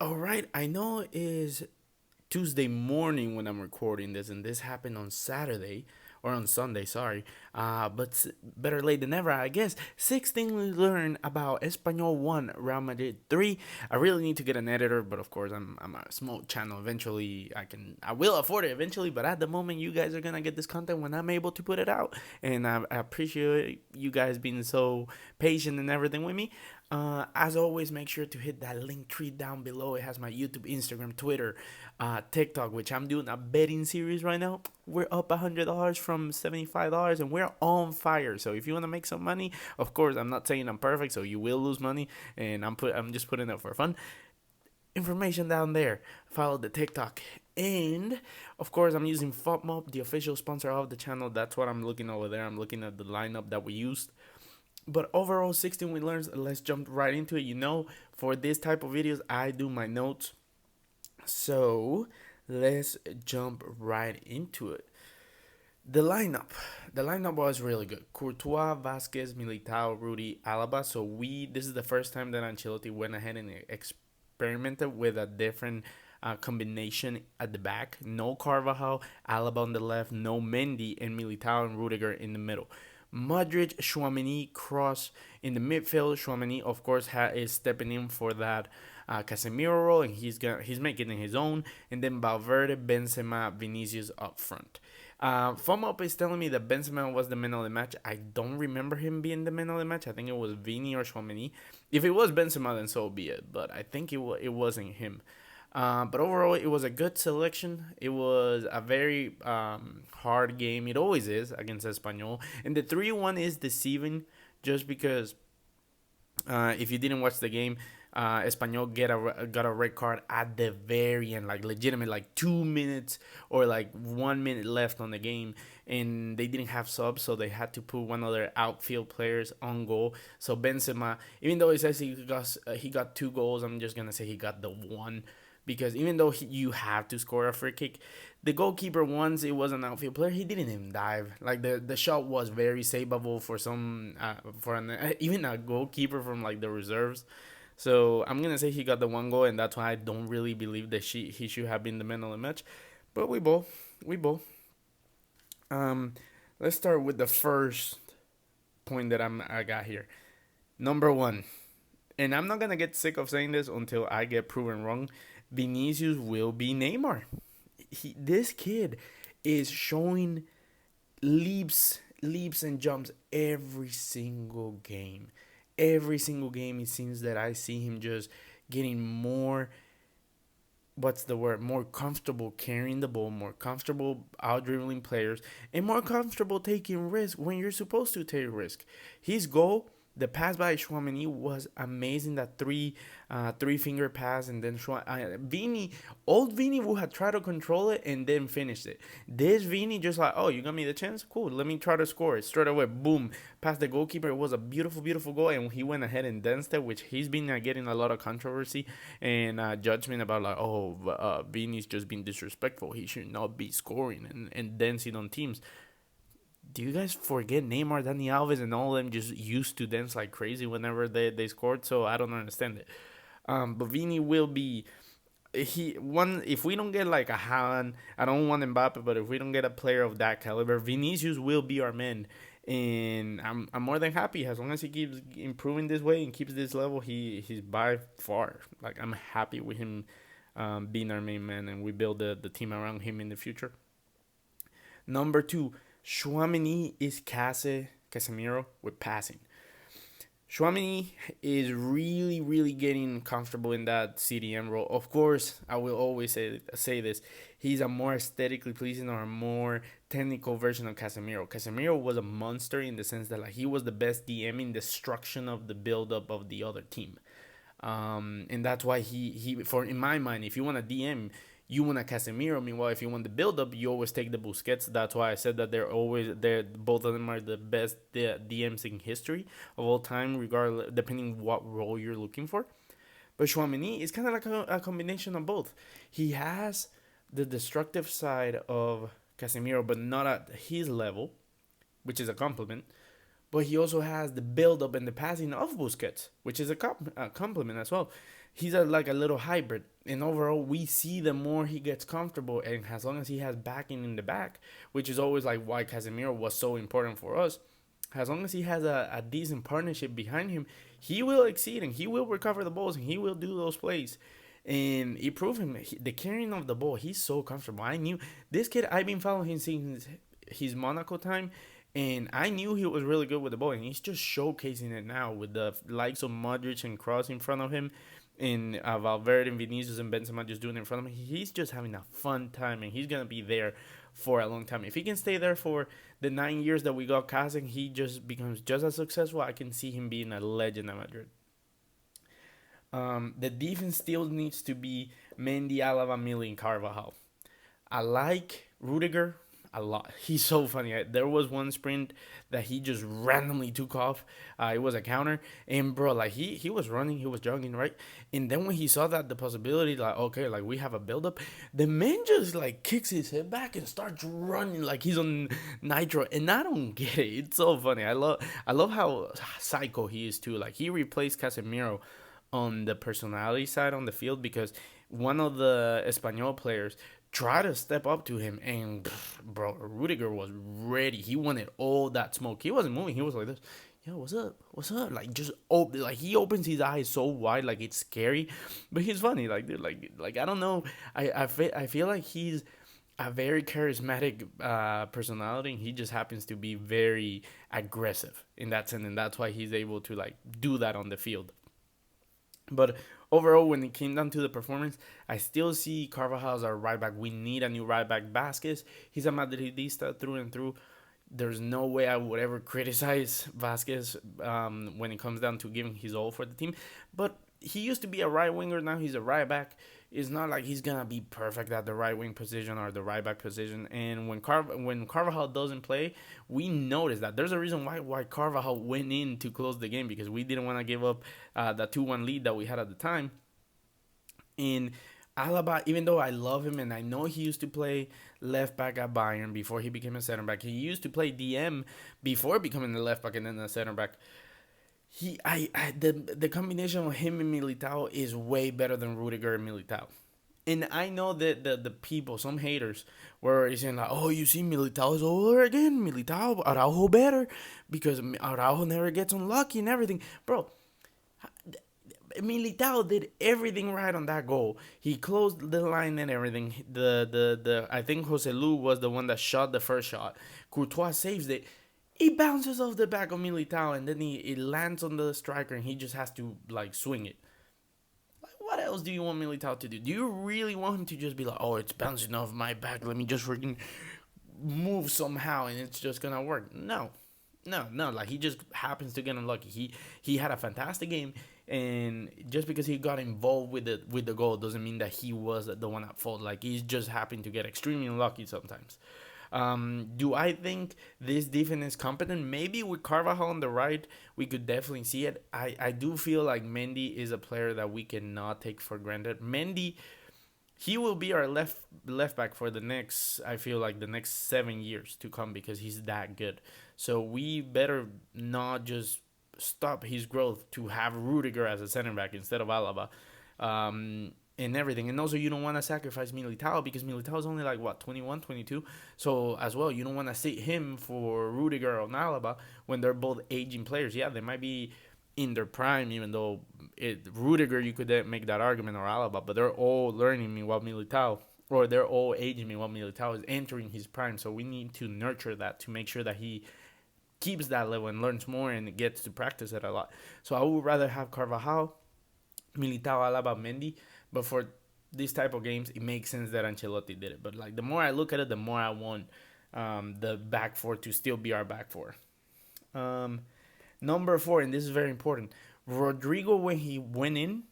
All right, I know it is Tuesday morning when I'm recording this, and this happened on Saturday or on Sunday. Sorry, better late than never, I guess. Six things we learned about Espanyol 1, Real Madrid 3. I really need to get an editor, but of course I'm a small channel. Eventually, I will afford it eventually, but at the moment, you guys are gonna get this content when I'm able to put it out, and I appreciate you guys being so patient and everything with me. As always, make sure to hit that link tree down below. It has my YouTube, Instagram, Twitter, TikTok, which I'm doing a betting series right now. We're up $100 from $75, and we're on fire. So if you want to make some money, of course, I'm not saying I'm perfect, so you will lose money, and I'm just putting it for fun. Information down there. Follow the TikTok. And of course, I'm using FOPMOP, the official sponsor of the channel. That's what I'm looking over there. I'm looking at the lineup that we used. But overall, 16 we learned. Let's jump right into it. For this type of videos, I do my notes. So let's jump right into it. The lineup. The lineup was really good. Courtois, Vasquez, Militao, Rudy, Alaba. So this is the first time that Ancelotti went ahead and experimented with a different combination at the back. No Carvajal, Alaba on the left, no Mendy, and Militao and Rudiger in the middle. Modric, Chouameni, Cross in the midfield. Chouameni, of course, is stepping in for that Casemiro role, and he's making it his own. And then Valverde, Benzema, Vinicius up front. FOMOP is telling me that Benzema was the man of the match. I don't remember him being the man of the match. I think it was Vini or Chouameni. If it was Benzema, then so be it. But I think it wasn't him. But overall, it was a good selection. It was a very hard game. It always is against Espanyol. And the 3-1 is deceiving just because if you didn't watch the game, Espanyol got a red card at the very end, like legitimate, like 2 minutes or like 1 minute left on the game, and they didn't have subs, so they had to put one of their outfield players on goal. So Benzema, even though he says he got 2 goals, I'm just gonna say he got the one, because even though you have to score a free kick, the goalkeeper, once it was an outfield player, he didn't even dive. Like the shot was very savable for even a goalkeeper from like the reserves. So I'm gonna say he got the one goal, and that's why I don't really believe that he should have been the man of the match. But we both. Um, let's start with the first point that I got here. Number one, and I'm not gonna get sick of saying this until I get proven wrong. Vinicius will be Neymar. This kid is showing leaps and jumps every single game. Every single game, it seems that I see him just getting more. What's the word? More comfortable carrying the ball, more comfortable out dribbling players, and more comfortable taking risks when you're supposed to take risk. His goal, the pass by Chouameni, was amazing. That three finger pass, and then old Vini would have tried to control it and then finished it. This Vini just like, oh, you got me the chance, cool. Let me try to score it straight away. Boom, past the goalkeeper. It was a beautiful, beautiful goal, and he went ahead and danced it, which he's been getting a lot of controversy and judgment about, like, oh, Vini's just being disrespectful. He should not be scoring and dancing on teams. Do you guys forget Neymar, Dani Alves, and all of them just used to dance like crazy whenever they scored? So I don't understand it. But Vini will be if we don't get like a Haaland, I don't want Mbappe, but if we don't get a player of that caliber, Vinicius will be our man. And I'm more than happy as long as he keeps improving this way and keeps this level. He's by far, like, I'm happy with him being our main man, and we build the team around him in the future. Number two, Chouameni is Casemiro with passing. Chouameni is really, really getting comfortable in that CDM role. Of course, I will always say this. He's a more aesthetically pleasing or a more technical version of Casemiro. Casemiro was a monster in the sense that, like, he was the best DM in destruction of the build-up of the other team. And that's why in my mind, if you want a DM, you want a Casemiro. Meanwhile, if you want the build up, you always take the Busquets. That's why I said that both of them are the best DMs in history of all time, regardless, depending what role you're looking for. But Chouameni is kind of like a combination of both. He has the destructive side of Casemiro, but not at his level, which is a compliment. But he also has the build up and the passing of Busquets, which is a compliment as well. he's like a little hybrid. And overall, we see the more he gets comfortable, and as long as he has backing in the back, which is always like why Casemiro was so important for us. As long as he has a decent partnership behind him, he will exceed and he will recover the balls and he will do those plays. And he proved him the carrying of the ball. He's so comfortable. I knew this kid. I've been following him since his Monaco time, and I knew he was really good with the ball. And he's just showcasing it now with the likes of Modric and Kroos in front of him, and Valverde and Vinicius and Benzema just doing it in front of him. He's just having a fun time, and he's gonna be there for a long time. If he can stay there for the 9 years that we got casting, he just becomes just as successful. I can see him being a legend at Madrid. The defense still needs to be Mendy, Alaba, Millie, and Carvajal. I like Rudiger a lot. He's so funny. There was one sprint that he just randomly took off. It was a counter, and bro, like he was running, he was jogging, right? And then when he saw that the possibility, like okay, like we have a build up, the man just like kicks his head back and starts running like he's on nitro, and I don't get it. It's so funny. I love how psycho he is too. Like he replaced Casemiro on the personality side on the field because one of the Espanyol players tried to step up to him and bro, Rudiger was ready. He wanted all that smoke. He wasn't moving. He was like this. Yo, what's up? What's up? Like just like he opens his eyes so wide, like it's scary, but he's funny. Like dude, like I don't know. I feel like he's a very charismatic personality, and he just happens to be very aggressive in that sense, and that's why he's able to like do that on the field. But overall, when it came down to the performance, I still see Carvajal as our right back. We need a new right back. Vasquez, he's a Madridista through and through. There's no way I would ever criticize Vasquez when it comes down to giving his all for the team. But he used to be a right winger. Now he's a right back. It's not like he's gonna be perfect at the right wing position or the right back position. And when Carvajal doesn't play, we notice that there's a reason why Carvajal went in to close the game because we didn't want to give up the 2-1 lead that we had at the time. And Alaba, even though I love him and I know he used to play left back at Bayern before he became a center back, he used to play DM before becoming the left back and then the center back. The combination of him and Militao is way better than Rudiger and Militao. And I know that the people, some haters, were saying like, "Oh, you see, Militao's over again. Militao, Araujo better because Araujo never gets unlucky and everything, bro." Militao did everything right on that goal. He closed the line and everything. The I think Jose Lu was the one that shot the first shot. Courtois saves it. He bounces off the back of Militao and then it lands on the striker and he just has to like swing it. Like what else do you want Militao to do? Do you really want him to just be like, oh, it's bouncing off my back. Let me just freaking move somehow and it's just gonna work? No, no. Like he just happens to get unlucky. He had a fantastic game, and just because he got involved with the goal doesn't mean that he was the one at fault. Like he's just happened to get extremely unlucky sometimes. Do I think this defense is competent? Maybe with Carvajal on the right, we could definitely see it. I do feel like Mendy is a player that we cannot take for granted. Mendy, he will be our left back for the next, I feel like the next 7 years to come because he's that good. So we better not just stop his growth to have Rudiger as a center back instead of Alaba. And everything. And also, you don't want to sacrifice Militao because Militao is only like, what, 21, 22? So, as well, you don't want to sit him for Rudiger or Alaba when they're both aging players. Yeah, they might be in their prime, even though Rudiger, you could make that argument, or Alaba, but they're all learning meanwhile Militao, or they're all aging meanwhile Militao is entering his prime. So, we need to nurture that to make sure that he keeps that level and learns more and gets to practice it a lot. So, I would rather have Carvajal, Militao, Alaba, Mendy. But for these type of games, it makes sense that Ancelotti did it. But like the more I look at it, the more I want the back four to still be our back four. Number 4, and this is very important. Rodrigo, when he went in,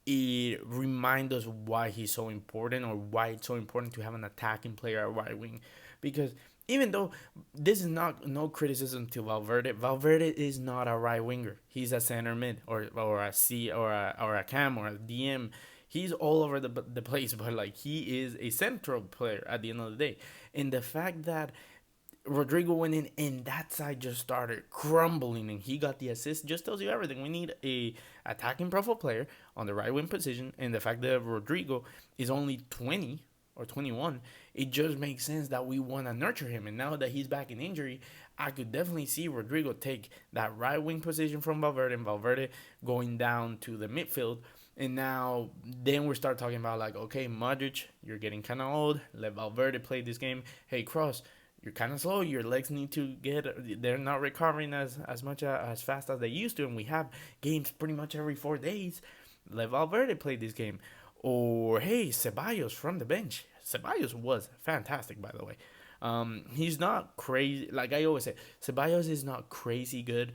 it reminds us why he's so important, or why it's so important to have an attacking player at right wing. Because even though this is not no criticism to Valverde, Valverde is not a right winger. He's a center mid or a C or a cam or a DM. He's all over the place, but like he is a central player at the end of the day. And the fact that Rodrigo went in, and that side just started crumbling, and he got the assist. Just tells you everything. We need a attacking profile player on the right wing position, and the fact that Rodrigo is only 20 or 21, it just makes sense that we want to nurture him. And now that he's back in injury, I could definitely see Rodrigo take that right wing position from Valverde, and Valverde going down to the midfield. And now, then we start talking about like, okay, Modric, you're getting kind of old. Let Valverde play this game. Hey, Cross, you're kind of slow. Your legs need to get. They're not recovering as much as fast as they used to, and we have games pretty much every 4 days. Let Valverde play this game, or hey, Ceballos from the bench. Ceballos was fantastic, by the way. He's not crazy. Like I always say, Ceballos is not crazy good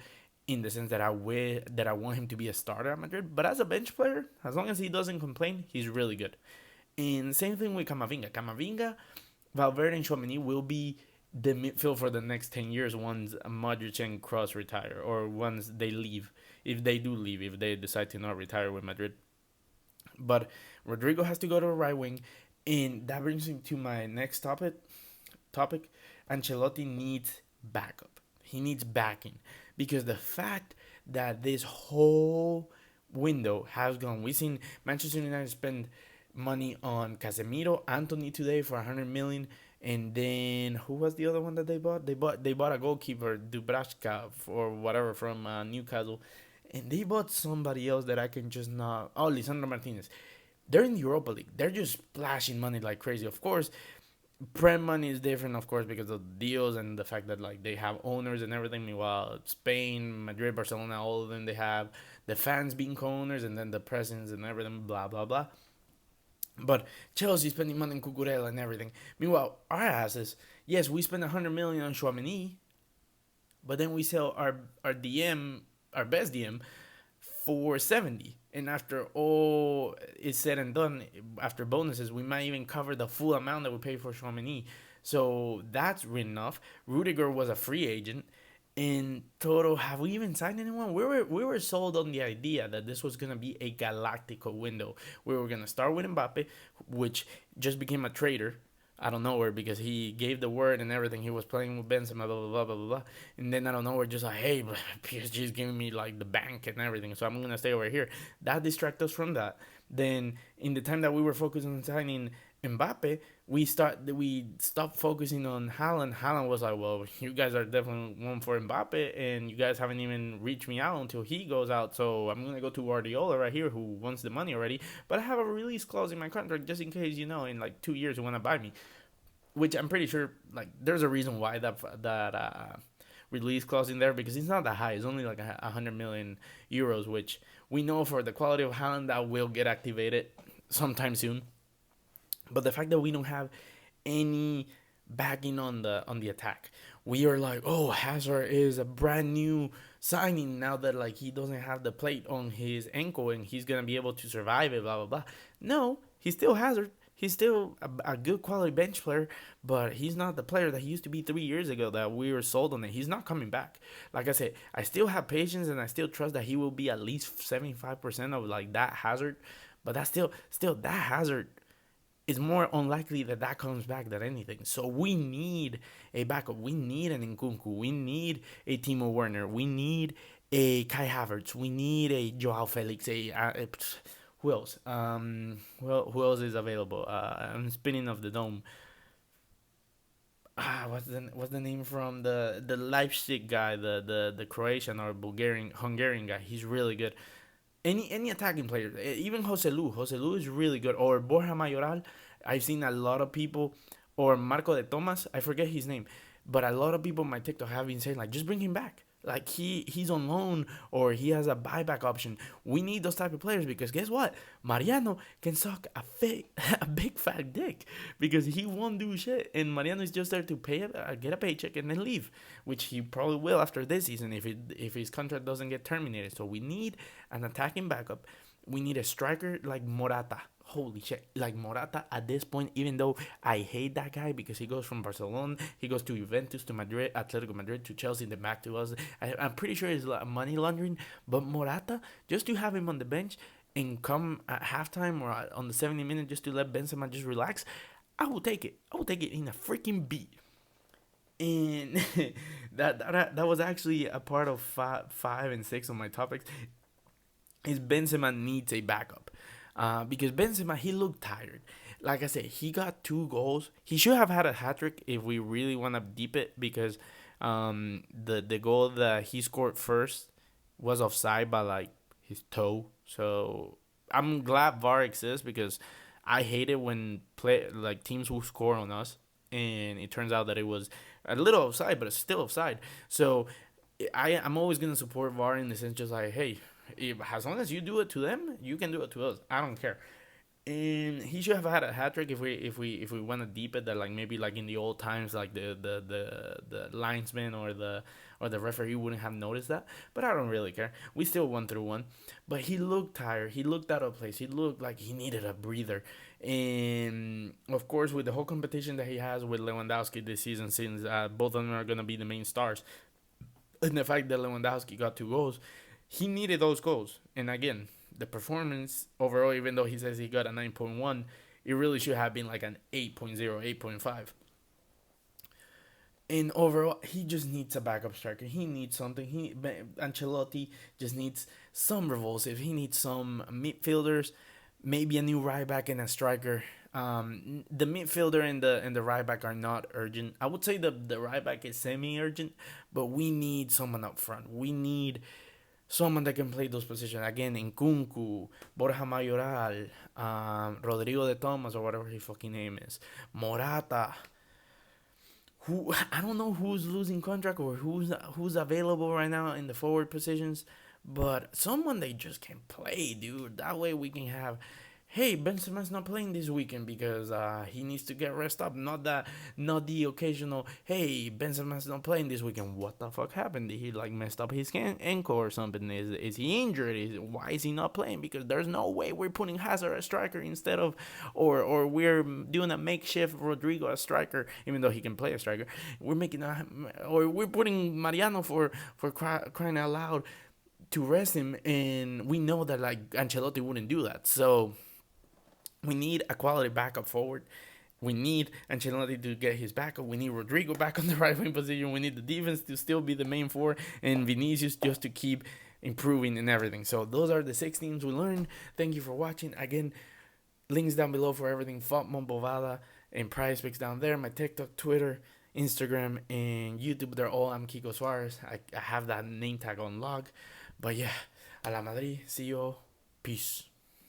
in the sense that that I want him to be a starter at Madrid. But as a bench player, as long as he doesn't complain, he's really good. And same thing with Camavinga. Camavinga, Valverde, and Chouameni will be the midfield for the next 10 years once Modric and Kroos retire, or once they leave, if they do leave, if they decide to not retire with Madrid. But Rodrigo has to go to the right wing, and that brings me to my next topic. Ancelotti needs backup. He needs backing, because the fact that this whole window has gone, we've seen Manchester United spend money on Casemiro, Anthony today for 100 million, and then who was the other one that they bought? They bought a goalkeeper, Dubravka or whatever from Newcastle, and they bought somebody else that I can just not. Oh, Lisandro Martinez. They're in the Europa League. They're just splashing money like crazy. Of course, Prem money is different, of course, because of deals and the fact that like they have owners and everything. Meanwhile, Spain, Madrid, Barcelona, all of them, they have the fans being co-owners, and then the presidents and everything. Blah blah blah. But Chelsea spending money on Cucurella and everything. Meanwhile, our asses, yes, we spend 100 million on Chouameni, but then we sell our DM, our best DM, for 70. And after all is said and done, after bonuses, we might even cover the full amount that we pay for Chouameni. So that's written off. Rudiger was a free agent. In total, have we even signed anyone? We were sold on the idea that this was gonna be a galactical window. We were gonna start with Mbappe, which just became a traitor out of nowhere because he gave the word and everything. He was playing with Benzema, blah blah blah blah blah, and then out of nowhere, just like, hey, PSG is giving me like the bank and everything, so I'm gonna stay over here. That distracted us from that. Then in the time that we were focused on signing Mbappe, we stopped focusing on Haaland. Haaland was like, well, you guys are definitely one for Mbappe, and you guys haven't even reached me out until he goes out. So I'm gonna go to Guardiola right here, who wants the money already. But I have a release clause in my contract just in case, in like 2 years you wanna buy me. Which I'm pretty sure like there's a reason why that release clause in there, because it's not that high. It's only like 100 million euros, which we know for the quality of Haaland that will get activated sometime soon. But the fact that we don't have any backing on the attack, we are like, oh, Hazard is a brand new signing now that like he doesn't have the plate on his ankle and he's gonna be able to survive it. Blah blah blah. No, he's still Hazard. He's still a good quality bench player, but he's not the player that he used to be 3 years ago that we were sold on it. He's not coming back. Like I said, I still have patience and I still trust that he will be at least 75% of like that Hazard, but that's still that Hazard is more unlikely that comes back than anything. So we need a backup. We need an Nkunku. We need a Timo Werner. We need a Kai Havertz. We need a Joao Felix. Who else? Who else is available? I'm spinning off the dome. What's the name from the Leipzig guy, the Croatian or Bulgarian Hungarian guy? He's really good. Any attacking player, even Joselu is really good. Or Borja Mayoral, I've seen a lot of people, or Marco de Tomas, I forget his name, but a lot of people on my TikTok have been saying like, just bring him back. Like he's on loan or he has a buyback option. We need those type of players because guess what? Mariano can suck a big fat dick because he won't do shit, and Mariano is just there to get a paycheck and then leave, which he probably will after this season if his contract doesn't get terminated. So we need an attacking backup. We need a striker like Morata. Holy shit, like Morata at this point, even though I hate that guy because he goes from Barcelona, he goes to Juventus, to Madrid, Atletico Madrid, to Chelsea, then back to us. I'm pretty sure it's money laundering, but Morata, just to have him on the bench and come at halftime or on the 70 minutes just to let Benzema just relax, I will take it. I will take it in a freaking beat. And that was actually a part of five and six on my topics. Is Benzema needs a backup, because Benzema, he looked tired. Like I said, he got 2 goals. He should have had a hat trick if we really want to deep it, because the goal that he scored first was offside by like his toe. So I'm glad VAR exists, because I hate it when play like teams will score on us and it turns out that it was a little offside, but it's still offside. So I'm always gonna support VAR in the sense, just like, hey, as long as you do it to them, you can do it to us. I don't care. And he should have had a hat trick if we want to deep it, that like maybe like in the old times, like the linesman or the referee wouldn't have noticed that. But I don't really care. We still won through one. But he looked tired. He looked out of place. He looked like he needed a breather. And of course, with the whole competition that he has with Lewandowski this season, since both of them are gonna be the main stars, and the fact that Lewandowski got 2 goals, he needed those goals. And again, the performance overall, even though he says he got a 9.1, it really should have been like an 8.0, 8.5. And overall, he just needs a backup striker. He needs something. Ancelotti just needs some revulsive. He needs some midfielders, maybe a new right back and a striker. The midfielder and the right back are not urgent. I would say the right back is semi urgent, but we need someone up front. We need someone that can play those positions. Again, Nkunku, Borja Mayoral, Rodrigo de Thomas, or whatever his fucking name is, Morata. Who I don't know who's losing contract or who's available right now in the forward positions, but someone they just can play, dude. That way we can have, hey, Benzema's not playing this weekend because he needs to get rest up. Not the occasional, hey, Benzema's not playing this weekend. What the fuck happened? Did he like messed up his ankle or something? Is he injured? Why is he not playing? Because there's no way we're putting Hazard as striker instead of, or we're doing a makeshift Rodrigo as striker, even though he can play a striker. Or we're putting Mariano for crying out loud to rest him, and we know that like Ancelotti wouldn't do that. So we need a quality backup forward. We need Ancelotti to get his backup. We need Rodrigo back on the right wing position. We need the defense to still be the main four, and Vinicius just to keep improving and everything. So those are the 6 teams we learned. Thank you for watching. Again, links down below for everything. Font Bovada and Prize Picks down there. My TikTok, Twitter, Instagram, and YouTube. They're all Imkikosuarez. I have that name tag on log. But yeah, a la Madrid. See you all. Peace.